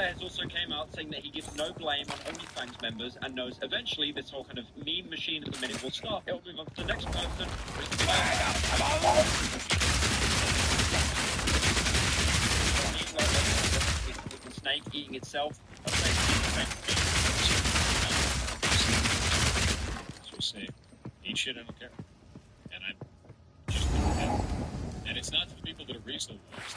has also came out saying that he gives no blame on OnlyFans members and knows eventually this whole kind of meme machine at the minute will stop. It'll move on to the next person. It's a snake eating itself. So say, eat shit, I don't care. And I just don't care. And it's not to the people that have reached the worst.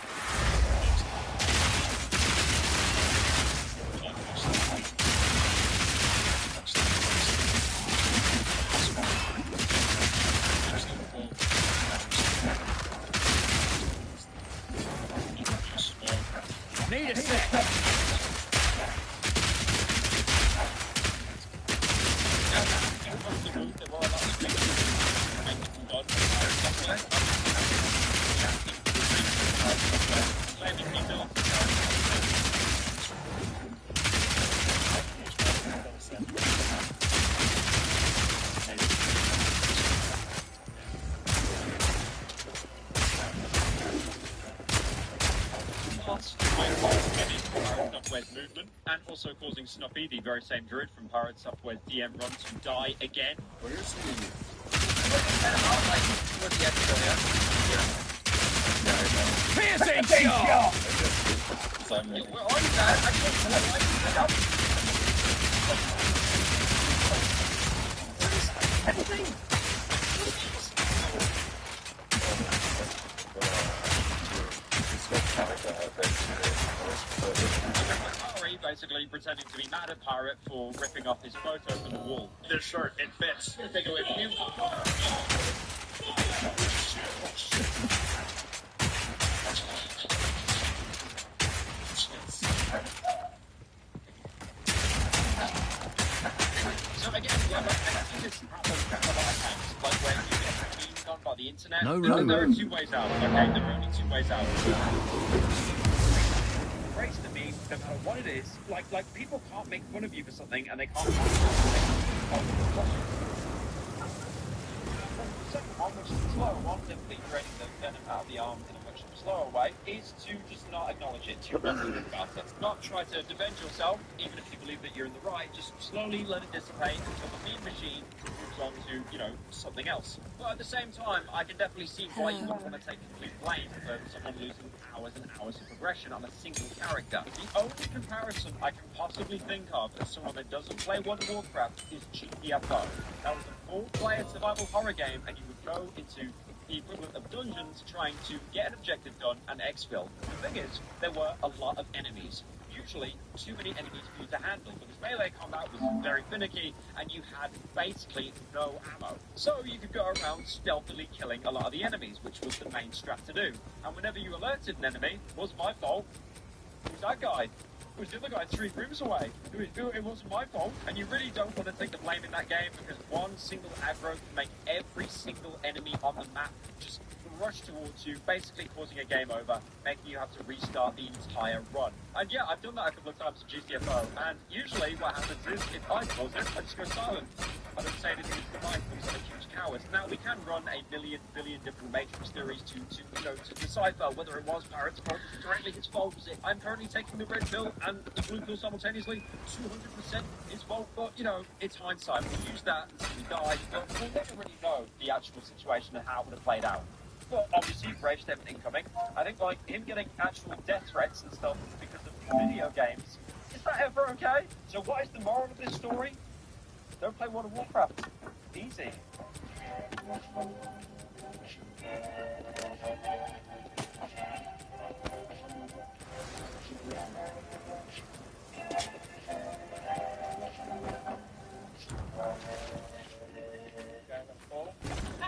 Need a sec. Movement, and also causing Snoppy, the very same druid from Pirate Software's DM run, to die again. Where's he? Piercing shot! Where are you, Dad? I can't anything! Basically pretending to be mad at Pirate for ripping off his photo from the wall. This shirt, it fits. Take it away from you. So again, I think this happens a lot of times, like when you get memed on by the internet. There are two ways out, okay? There are only two ways out. Race to me, no matter what it is, like people can't make fun of you for something and they can't on which is slow, one simply draining the venom out of the arm in a much slower way, is to just not acknowledge it, to not think about it. Not try to defend yourself, even if you believe that you're in the right, just slowly let it dissipate until the meme machine moves on to, you know, something else. But at the same time, I can definitely see why you wouldn't want to take complete blame for someone losing hours and hours of progression on a single character. The only comparison I can possibly think of as someone that doesn't play World of Warcraft is GTFO. That was a full-player survival horror game, and you would go into the equivalent of dungeons trying to get an objective done and exfil. The thing is, there were a lot of enemies. Usually, too many enemies for you to handle, because melee combat was very finicky, and you had basically no ammo. So you could go around stealthily killing a lot of the enemies, which was the main strat to do. And whenever you alerted an enemy, it wasn't my fault. It was that guy. It was the other guy 3 rooms away. It wasn't my fault. And you really don't want to take the blame in that game, because one single aggro can make every single enemy on the map just rush towards you, basically causing a game over, making you have to restart the entire run. And yeah, I've done that a couple of times at GTFO, and usually what happens is, if I cause it, I just go silent. I don't say anything to the mic because I'm a huge coward. Now, we can run a billion different Matrix theories to decipher whether it was Pirate's fault, was it directly his fault, was it I'm currently taking the red pill and the blue pill simultaneously, 200% his fault, but, you know, it's hindsight. We'll use that until we die, but we'll never really know the actual situation and how it would have played out. But obviously, Brave Step incoming. I think, like, him getting actual death threats and stuff because of video games, is that ever okay? So what is the moral of this story? Don't play World of Warcraft. Easy.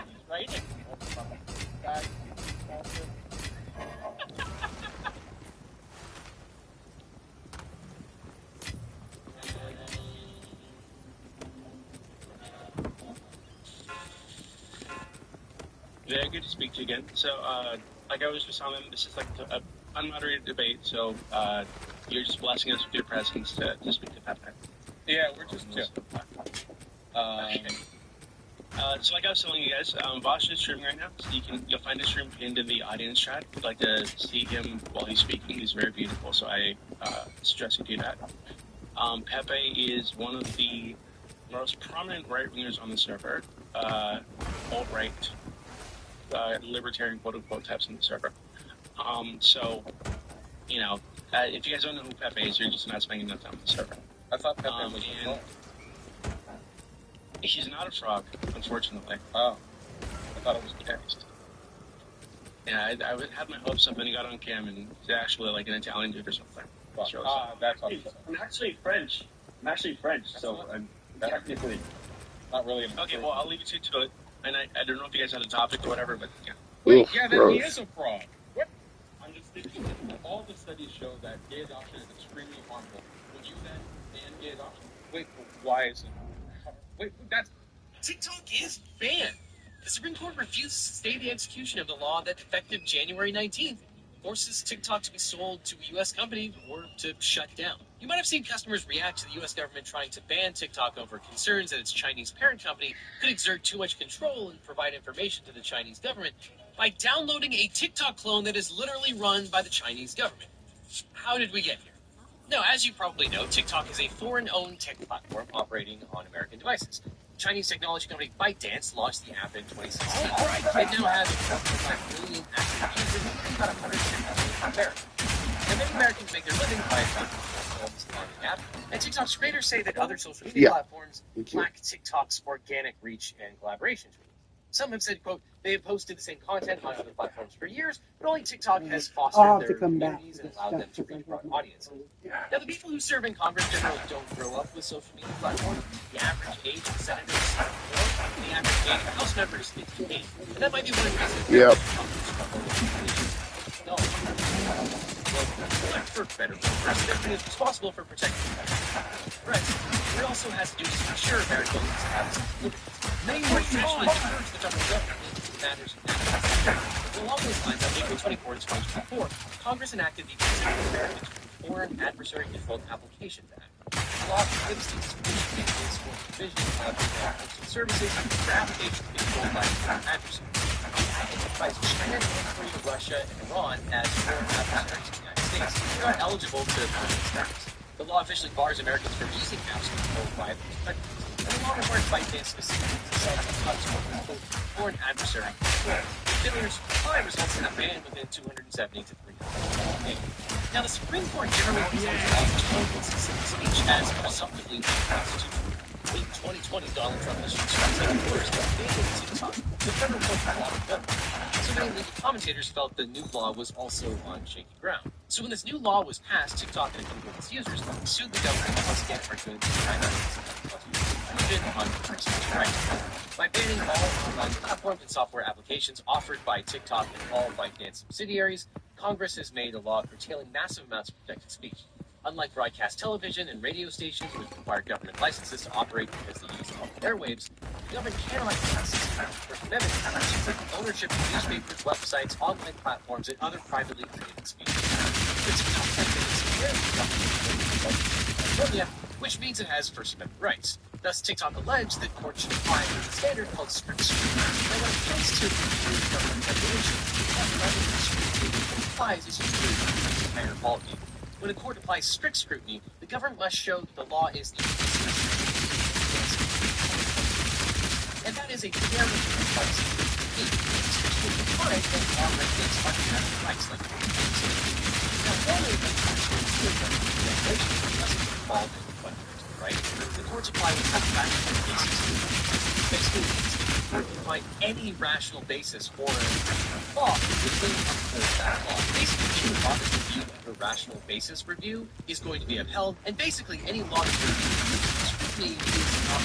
It's raining. Yeah, good to speak to you again. So, like I was just telling them, this is like an unmoderated debate, so you're just blessing us with your presence to speak to Pepe. Yeah, we're just... So like I was telling you guys, Vosh is streaming right now, so you'll find his stream pinned in the audience chat. If you'd like to see him while he's speaking, he's very beautiful, so I suggest you do that. Pepe is one of the most prominent right-wingers on the server, alt-right, libertarian quote-unquote types on the server. So, you know, if you guys don't know who Pepe is, you're just not spending enough time on the server. I thought Pepe was a frog. He's not a frog, unfortunately. Oh. I thought it was the text. Yeah, I would have my hopes up when he got on cam and he's actually like an Italian dude or something. That's I'm actually French. So I'm technically not really. Okay, well, I'll leave you to it. And I don't know if you guys had a topic or whatever, but yeah. Wait, yeah, then he is a frog. What? I'm just thinking that all the studies show that gay adoption is extremely harmful. Would you then ban gay adoption? Wait, why is it? Wait, that's... TikTok is banned. The Supreme Court refused to stay the execution of the law that, effective January 19th, forces TikTok to be sold to a U.S. company or to shut down. You might have seen customers react to the U.S. government trying to ban TikTok over concerns that its Chinese parent company could exert too much control and provide information to the Chinese government by downloading a TikTok clone that is literally run by the Chinese government. How did we get here? Now, as you probably know, TikTok is a foreign-owned tech platform operating on American devices. Chinese technology company ByteDance launched the app in 2016. It now has 1.5 million active users and about 110 million in America. Now, many Americans make their living by on the app, and TikTok's creators say that other social media platforms lack TikTok's organic reach and collaboration tools. Some have said, quote, they have posted the same content on other platforms for years, but only TikTok has fostered their communities and allowed them to reach broad audiences. Now, the people who serve in Congress generally don't grow up with social media platforms. The average age of senators is 4, and the average age of House members is 8. And that might be one of the reasons for better, the president is responsible for protecting threats. It also has to do with ensure Americans have liberties. Many were traditionally encouraged the federal government in matters of national security. Along those lines, on April 24, 2024, Congress enacted the Protecting Americans from Foreign Adversary Controlled Applications Act. The law prohibits the distribution of data for provision of postal services for applications controlled by foreign adversaries. It identifies China, North Korea, Russia, and Iran as foreign adversaries to the United States. They're not eligible to purchase status. The law officially bars Americans from using apps controlled by these countries. And the law requires ByteDance specifically to sell TikTok's foreign adversary control. Failures to comply results in a ban within 270 to 300 days. Now, the Supreme Court generally considers specific speech as presumptively unconstitutional. In 2020, Donald Trump issued executive orders banning TikTok. The federal court allowed it done. So many legal commentators felt the new law was also on shaky ground. So when this new law was passed, TikTok and a group of its users sued the government once again for doing China on free speech rights. By banning all online platforms and software applications offered by TikTok and all ByteDance subsidiaries, Congress has made a law curtailing massive amounts of protected speech. Unlike broadcast television and radio stations, which require government licenses to operate because they use public airwaves, the government cannot pass First Amendment protections like ownership of newspapers, websites, online platforms, and other privately created speech. The TikTok which means it has First Amendment rights. Thus, TikTok alleged that courts should apply a standard called strict scrutiny. Now, when it comes to government regulation, applies is usually a higher ballgame. When a court applies strict scrutiny, the government must show that the law is the and that is a very complex thing. It's defined when law regulates fundamental rights like now, normally, the regulation doesn't involve any fundamental right. The courts apply with factual basis. Basically, the court can find any rational basis for a law within that law. Basically, any law that's reviewed under rational basis review is going to be upheld, and basically any law that's reviewed scrutiny is not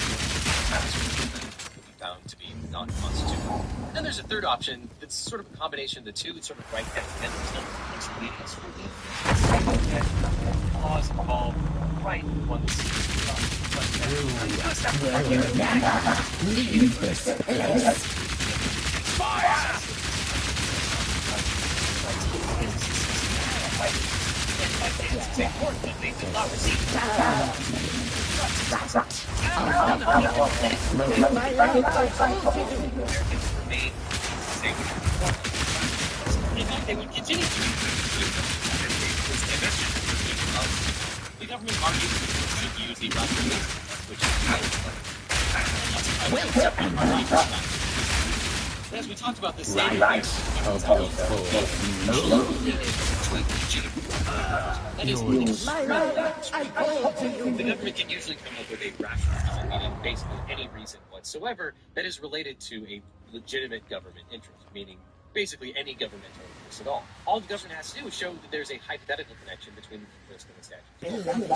found to be non-constitutional. And then there's a third option that's sort of a combination of the two. It's sort of right at the end of scrutiny. Laws involved right once. It's important that they did not receive. They would continue to government argues that it should use the referendum, which is as we talked about this same the government can usually come up with a rational meaning based on any reason whatsoever that is related to a legitimate government interest, meaning basically any governmental interest at all. All the government has to do is show that there's a hypothetical connection between the interest and the statute.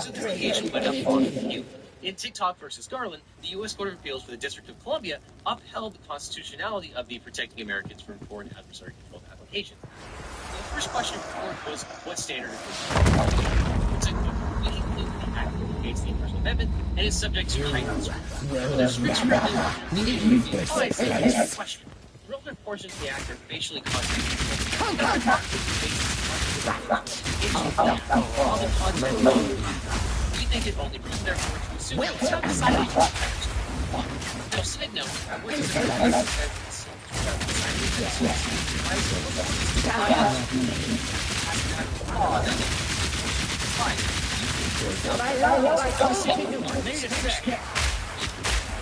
So this litigation went up on appeal. In TikTok versus Garland, the U.S. Court of Appeals for the District of Columbia upheld the constitutionality of the Protecting Americans from Foreign Adversary Controlled Application. The first question for the court was, what standard is this? It's a completely active against the First Amendment and is subject to heightened scrutiny. There's strict scrutiny applies to this question. Relevant portions of the act are facially constitutional. We think it only proves therefore to assume that some decided to now, side note, what is the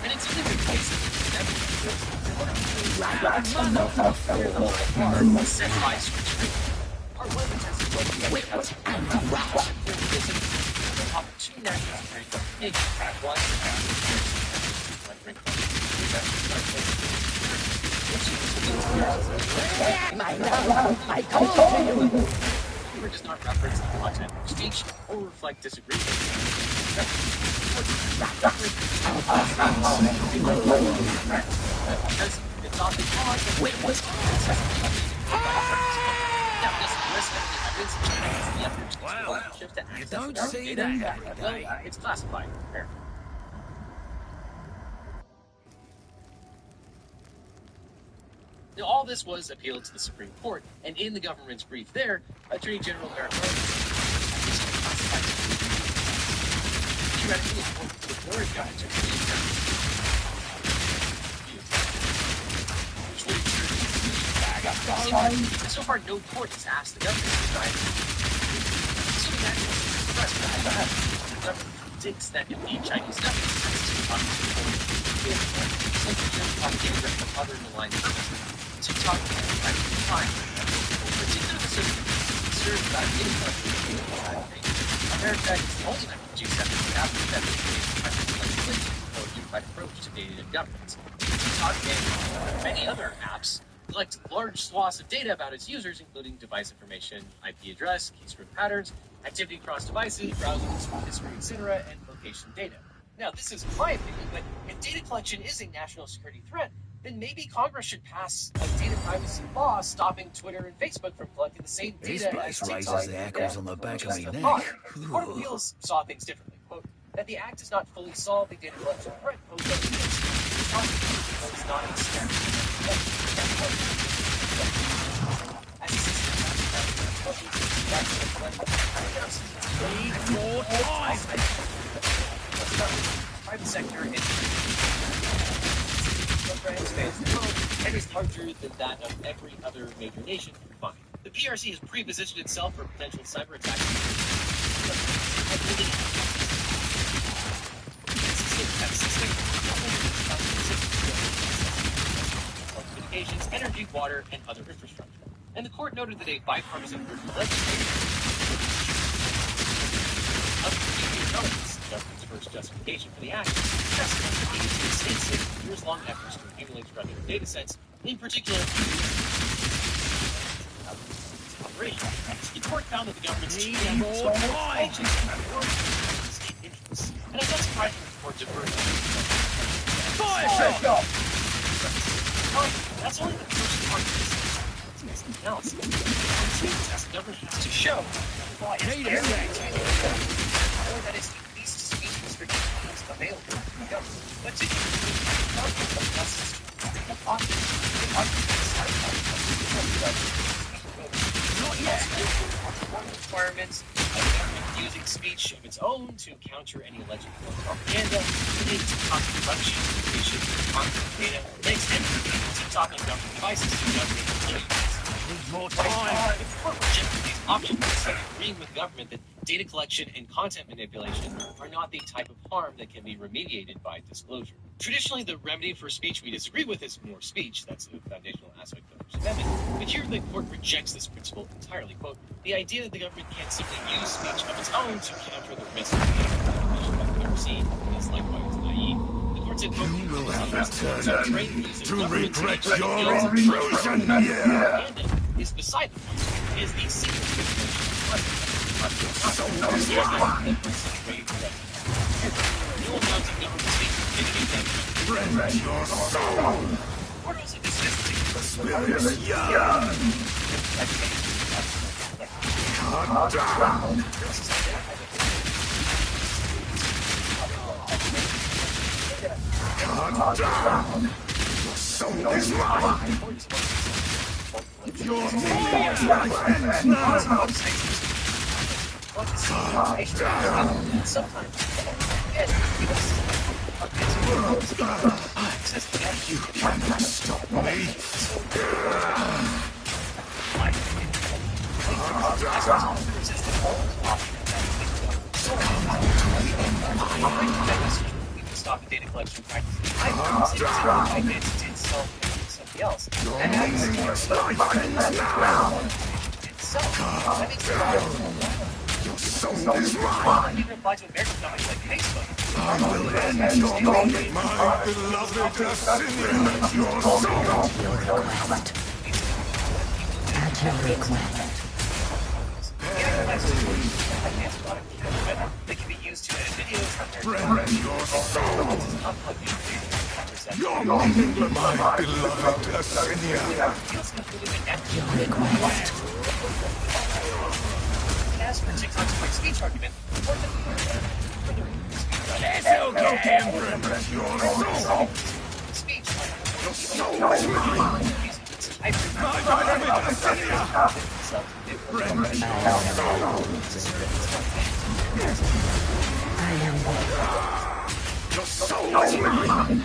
and it's only the case that set by part one of the test is two national security one does not reference the content of speech or reflect disagreement. Because it's often caused of Well, you don't see that every day. Well, it's classified. Now, all this was appealed to the Supreme Court, and in the government's brief there, Attorney General Merc theoretically important to the board government so far, no court has asked the government to try it. So the government predicts that if the Chinese government other malign purposes, TikTok time. Particularly concerned about America is the only member of G7 after that or unified approach to data governance. TikTok and many other apps collect large swaths of data about its users, including device information, IP address, keystroke patterns, activity across devices, browsing history, etc., and location data. Now, this is my opinion, but if data collection is a national security threat, then maybe Congress should pass a data privacy law stopping Twitter and Facebook from collecting the same data This place as raises TikTok. the hackles on the back of Just me a neck. thought. The Court of Appeals saw things differently. Quote, that the Act does not fully solve the data collection threat posed by the is not a step. Need more time. Private sector and is larger than that of every other major nation combined. The PRC has pre-positioned itself for potential cyber attacks. Communications, energy, water, and other infrastructure. And the court noted that a bipartisan group of legislators of the government's first justification for the act justified the state's years-long efforts to accumulate structured data sets, in particular. The court found that the government's chief state interests, and I'm not surprised that the court deferred. That's only the first part of this analysis. The government has to show why it's or that it's the least speech restricted tools available to the government. Particularly, not yet. Requirements of government using speech of its own to counter any alleged propaganda, related to production, communication, content data, makes everything TikTok on government devices to government More Right. time. If the court rejected these options, it's like agreeing with the government that data collection and content manipulation are not the type of harm that can be remediated by disclosure. Traditionally, the remedy for speech we disagree with is more speech. That's the foundational aspect of the First Amendment. But here, the court rejects this principle entirely. Quote, the idea that the government can't simply use speech of its own to counter the risk of manipulation by the PRC is likewise naive. The court said, quote, You will have to regret your intrusion here. Is beside the point. It is the secret. No amount of government speech Friend your soul. Court also dismissed The spirit is young. Cut down. Cut down. Your soul is mine. Your meaning is my friend now. Cut down. You cannot stop me. Stop the data collection practices. I did itself and somebody else. Your meaningless life ends now. That makes Your soul is mine. even apply to American companies like Facebook. I will end your meaning. My beloved Assyrian. Your soul. Your request. At your request. They can be used to edit videos. Friend your soul. Your meaningless, my beloved Assyrian. Your request. As for TikTok's free speech argument, It's okay, friend your soul. speech Your soul is mine. My beloved Assyrian. Friend your soul. I am Your soul is mine.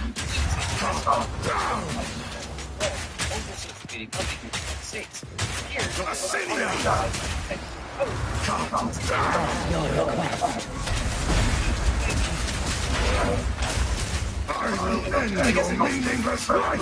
Assyrian. your request. I will end your meaningless life.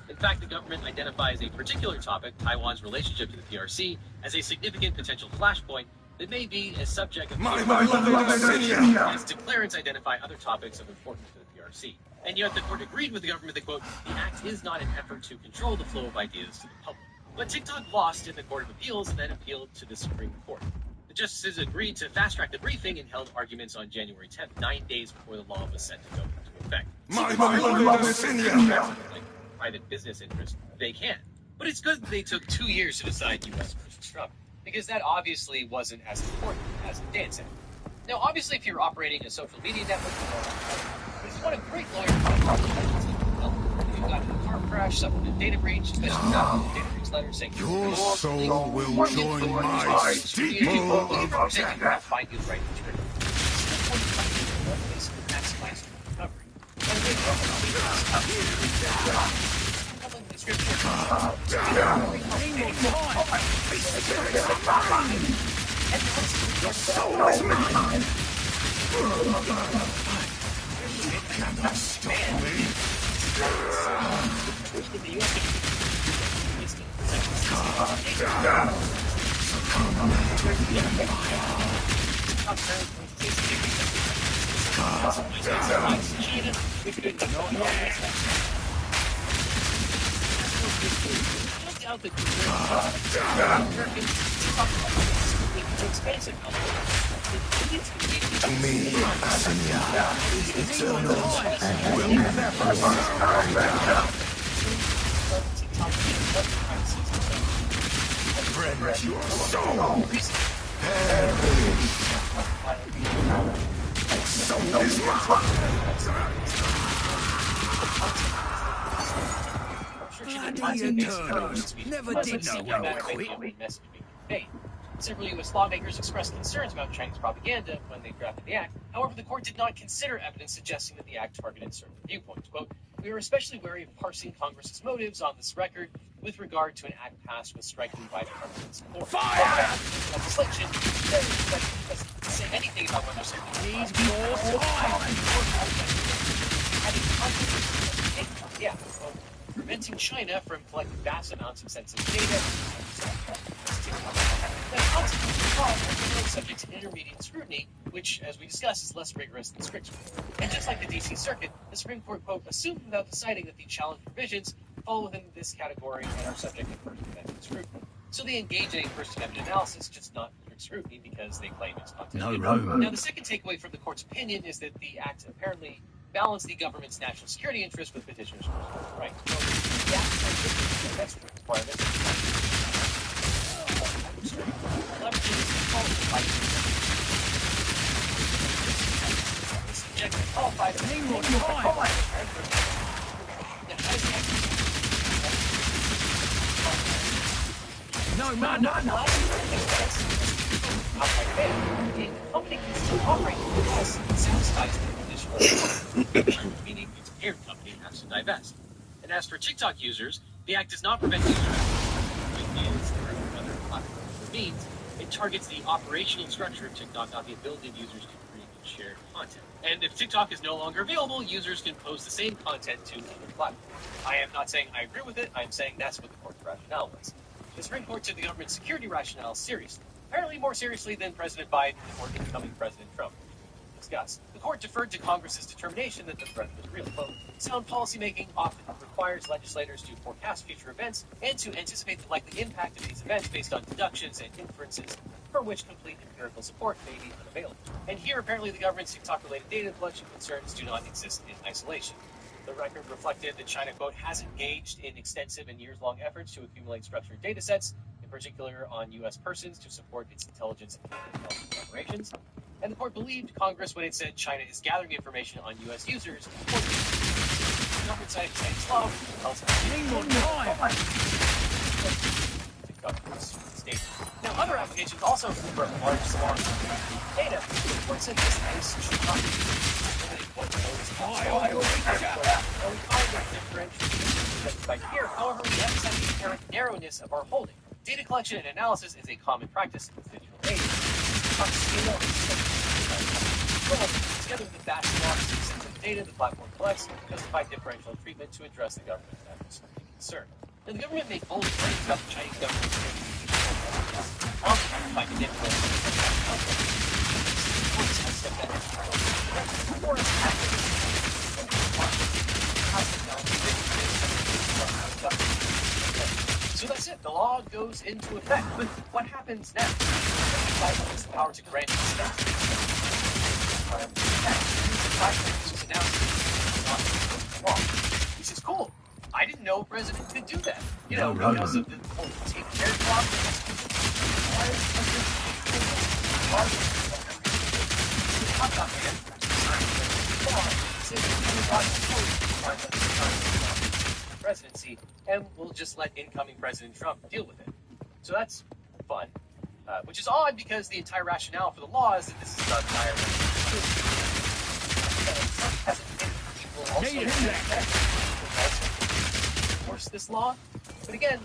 In fact, the government identifies a particular topic, Taiwan's relationship to the PRC, as a significant potential flashpoint that may be a subject of My beloved Assyrian. as declarants identify other topics of importance to the PRC. And yet the court agreed with the government that, quote, the act is not an effort to control the flow of ideas to the public. But TikTok lost in the Court of Appeals and then appealed to the Supreme Court. The justices agreed to fast-track the briefing and held arguments on January 10th, 9 days before the law was set to go into effect. My beloved Assyrian. Like private business interest, they can. But it's good that they took 2 years to decide U.S. versus Trump, because that obviously wasn't as important as the Dan said. Now, obviously, if you're operating a social media network, but if you want a great lawyer, you've got a car crash, suffered a data breach, especially got a data breach letter saying Your soul will join my steeple of attack. find you right in the maximize recovery. Your soul is mine. You cannot stop me. To me, Assyria is eternal and will never surrender. Friend your soul. Perish. Soul is bloody eternals. Never did know when to quit. Several U.S. lawmakers expressed concerns about Chinese propaganda when they drafted the act. However, the court did not consider evidence suggesting that the act targeted certain viewpoints. Quote, we we are especially wary of parsing Congress's motives on this record with regard to an act passed with striking bipartisan support. Fire! Legislation doesn't say anything about whether something needs more time. Yeah, well, preventing China from collecting vast amounts of sensitive data. Then consequently, subject to intermediate scrutiny, which, as we discussed, is less rigorous than strict scrutiny. And just like the D.C. Circuit, the Supreme Court, quote, assumed without deciding that the challenge provisions fall within this category and are subject to First Amendment scrutiny. So they engage in a First Amendment analysis, just not strict scrutiny, because they claim it's content. No room. Now, the second takeaway from the court's opinion is that the act apparently balanced the government's national security interest with petitioners' personal rights. So, yeah, that's the requirement. No. The company can still operate because it satisfies the condition, meaning its parent company has to divest. And as for TikTok users, the act does not prevent users from other platforms or means. It targets the operational structure of TikTok, not the ability of users to create and share content. And if TikTok is no longer available, users can post the same content to other platforms. I am not saying I agree with it, I'm saying that's what the court's rationale was. The Supreme Court took the government's security rationale seriously, apparently more seriously than President Biden or incoming President Trump. Discuss. The court deferred to Congress's determination that the threat was real. Quote, sound policymaking often requires legislators to forecast future events and to anticipate the likely impact of these events based on deductions and inferences for which complete empirical support may be unavailable. And here, apparently, the government's TikTok-related data collection concerns do not exist in isolation. The record reflected that China, quote, has engaged in extensive and years-long efforts to accumulate structured data sets, in particular on U.S. persons, to support its intelligence and counter-intelligence operations. And the court believed Congress when it said China is gathering information on U.S. users. The government cited Chinese law, which tells state. Now, other applications also convert large swaths of data. The court said this case should not be by here, however, we emphasize the inherent narrowness of our holding. Data collection and analysis is a common practice in the digital age. Together with the vast amounts of sensitive data the platform collects, justify differential treatment to address the government's national security concern. Now, the government made bold claims about the Chinese government by manipulating so that's it. The law goes into effect. But what happens next? The has the power to grant extensions. Which is cool. I didn't know a president could do that. You know, because of the whole take care clause. Presidency, and we'll just let incoming President Trump deal with it. So that's fun. Which is odd because the entire rationale for the law is that this is about enforce this law. But again,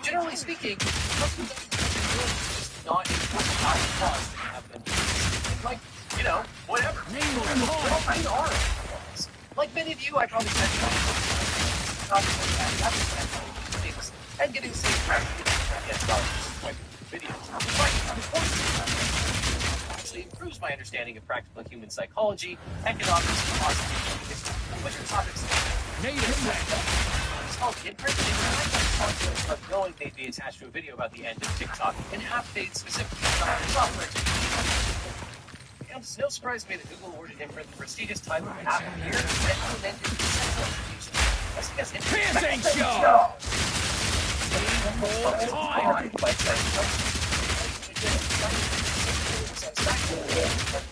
generally speaking, just not enforce laws that have been like, you know, whatever. Like many of you, I probably spent and getting the same videos. Actually improves my understanding of practical human psychology, economics, and philosophy, which are topics it's called imprint, of knowing they'd be attached to a video about the end of TikTok and half-baked specifically about software. It's no surprise to me that Google awarded Imprint the prestigious title of App of the Year and implemented central education. Pants ain't show!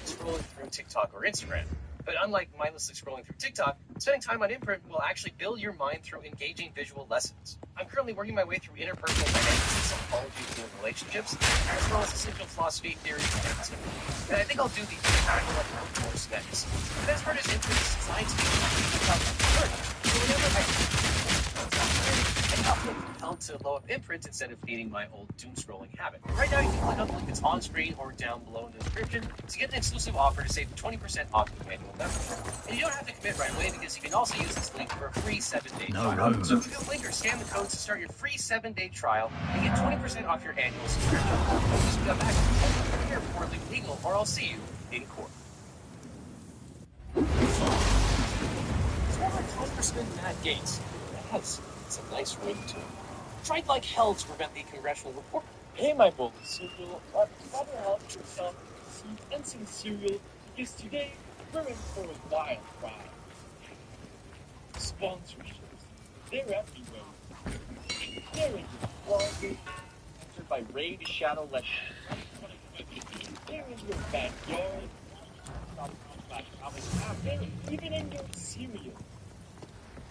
Scrolling through TikTok or Instagram. But unlike mindlessly scrolling through TikTok, spending time on Imprint will actually build your mind through engaging visual lessons. I'm currently working my way through interpersonal dynamics and psychology of human relationships, as well as essential philosophy, theories, and I think I'll do the course next. The best part is Imprint is designed to be Help to load up imprints instead of feeding my old doom scrolling habit. Right now, you can click on the link that's on screen or down below in the description to get an exclusive offer to save 20% off your annual membership. And you don't have to commit right away because you can also use this link for a free 7-day trial. So click the link or scan the code to start your free 7-day trial and get 20% off your annual subscription. Just come back and you're reportedly legal, or I'll see you in court. Former Congressman Matt Gaetz has some nice ring to him. Tried like hell to prevent the congressional report. Hey, my bowl of cereal, better help yourself some seeds and some cereal, because today we're in for a wild ride. Sponsorships, they're everywhere. They're in your closet, sponsored by Ray the Shadow Legend. They're in your backyard, they're even in your cereal.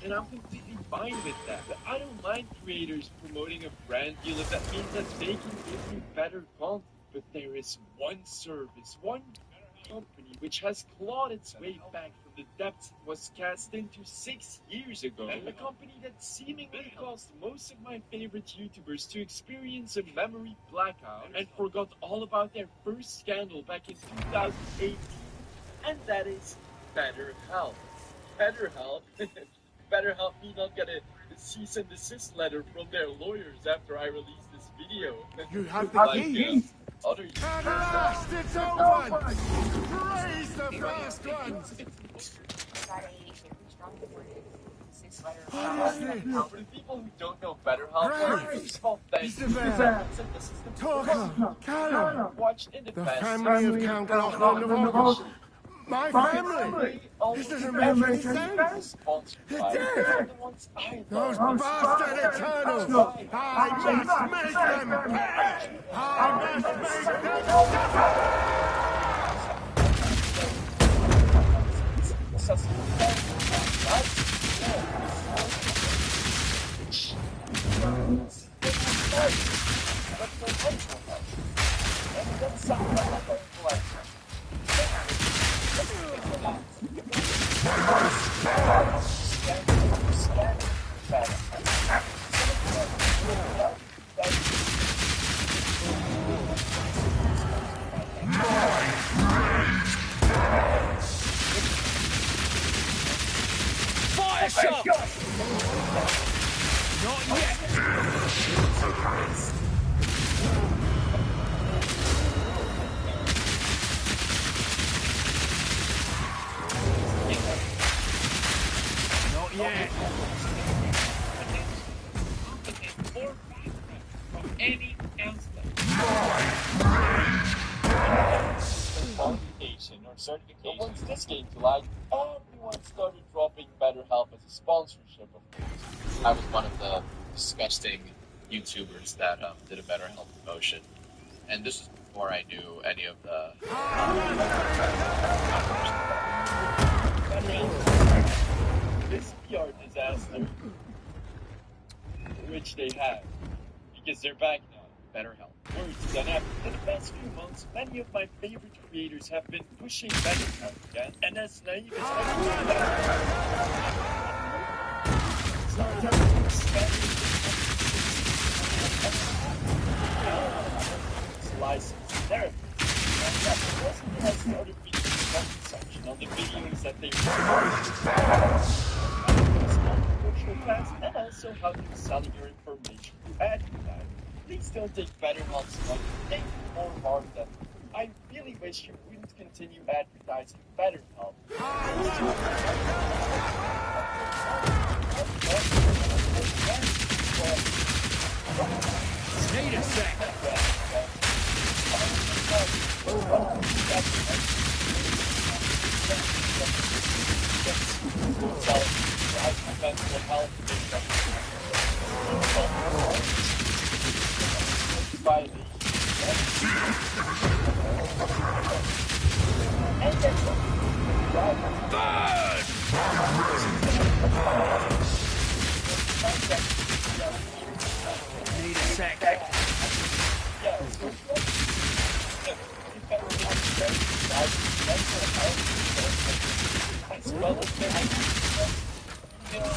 And I'm completely fine with that. But I don't mind creators promoting a brand deal if that means that they can give you better content. But there is one service, one company which has clawed its way back from the depths it was cast into 6 years ago. A company that seemingly caused most of my favorite YouTubers to experience a memory blackout and forgot all about their first scandal back in 2018. And that is BetterHelp. BetterHelp? Better help me not get a cease and desist letter from their lawyers after I release this video. You have the key. Other At last, it's open! Praise the first ones! Honestly, for the people who don't know BetterHelp, Great. first of all, thank you. Isabel. This is the Talker, Callum, watched in the advance. family of Count Lachlan of August. My family! This doesn't make any sense! Sponsored It by did. the ones I Those love. bastard Eternals! I must make them pay! I must make them Fire shot! Not yet! Not yet! From any counselor. Qualification or certification. Once this came to light, everyone started dropping BetterHelp as a sponsorship, of course. I was one of the disgusting YouTubers that did a BetterHelp promotion, and this is before I knew any of the. This PR disaster, which they have, because they're back now. BetterHelp. Words done up. In the past few months, many of my favorite creators have been pushing BetterHelp again, and as naive as licensed therapy. And that presently has started reading the comment section on the videos that they virtual class and also how to sell your information to advertise. Please don't take BetterHelp's money. Take more harm than. I really wish you wouldn't continue advertising BetterHelp. Wait a sec! Need a sec. As well as Personal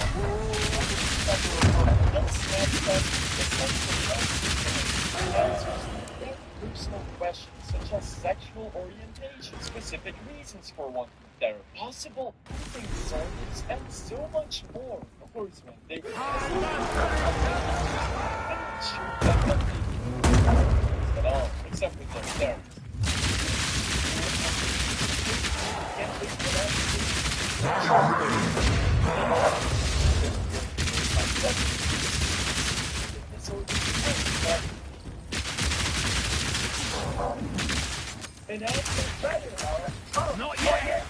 questions such as sexual orientation, specific reasons for wanting therapy, possible eating disorders, and so much more. Of course, when they were at all, except with their therapist. And after better, not yet.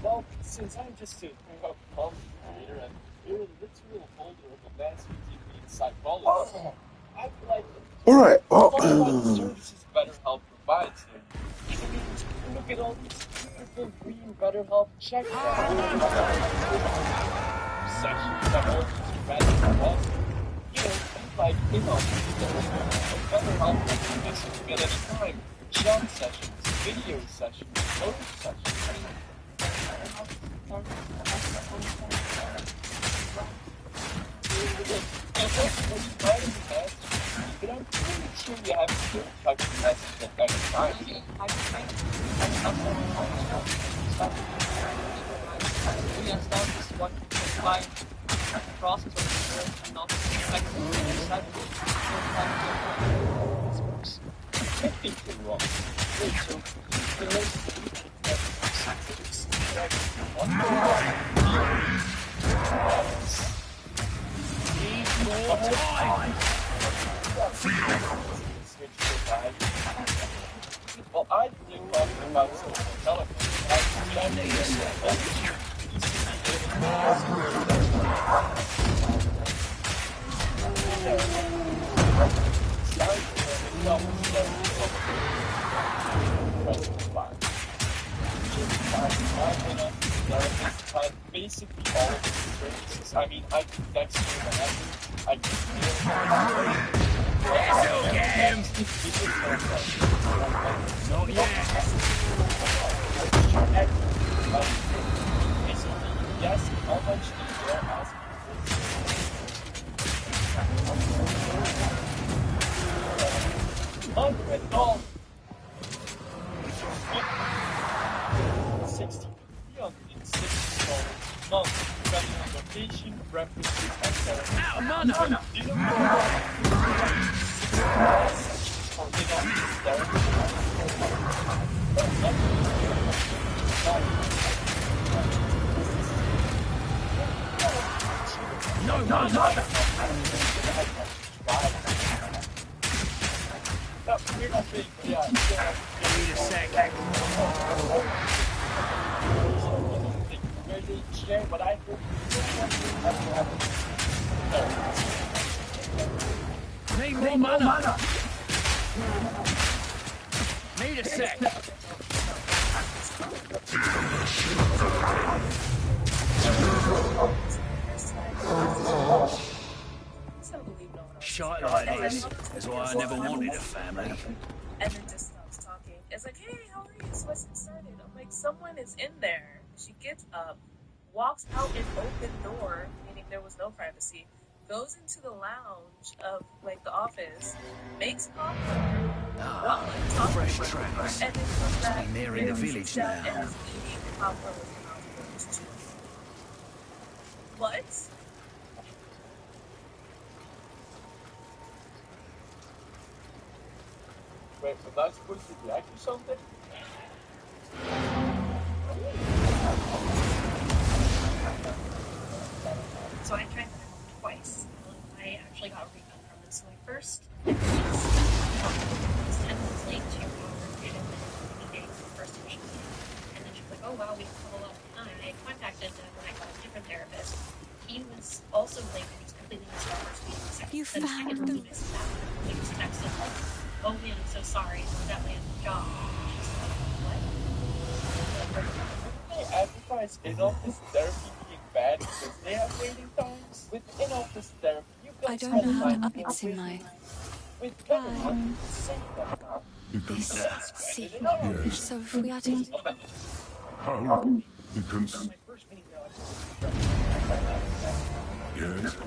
Well, since I'm just a content creator and you're a literal holder of a master's degree in psychology, I'd like to Alright, talk about the services BetterHelp provides them. I mean, look at all these beautiful green BetterHelp check sessions that all these random laws. You know, like BetterHelp can visit at any time. Chat sessions, video sessions, phone sessions. But I'm pretty sure you have to type of message at any time. Yes, that was just one by process of not I think you're wrong. Well, I think about basically all of the services. I mean, I can text you whenever. I can not yet. Yes, how much do you ask? $100. 360 month, depending on location, references, etc. Out of money! Do you know No, no, no! We're not big, yeah. Need a sec. Where they share what I heard. Need more mana! Need a sec. Shite like this is why I never wanted a family. And then just stops talking. It's like, hey, how are you? So what's started? I'm like, someone is in there. She gets up, walks out an open door, meaning there was no privacy, goes into the lounge of like the office, makes popcorn, Fresh tracks. and then comes back. Been there in the village now. And is eating popcorn with her mouth closed. What? Wait, so that's supposed to react to something? So I tried that twice. I actually got a refund from this. So I first he was also like he was completely his first week. You Then found second them. week, he was texting like, "Oh man, I'm so sorry, that landed job." She's like, "What?" They advertise in-office therapy being bad because they have waiting times. With in-office therapy, you I guys don't know how to have update in my with better money, save them. this That's see. better than ours. Yes. So if we are to How? Because... Yes?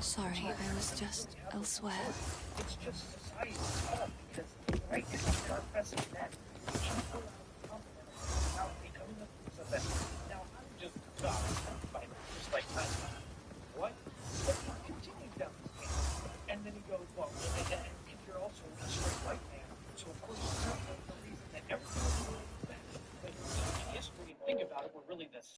sorry, I was just elsewhere. It's just society's fault because right now they're pressing that people compliment how they come up with so that now I'm just just like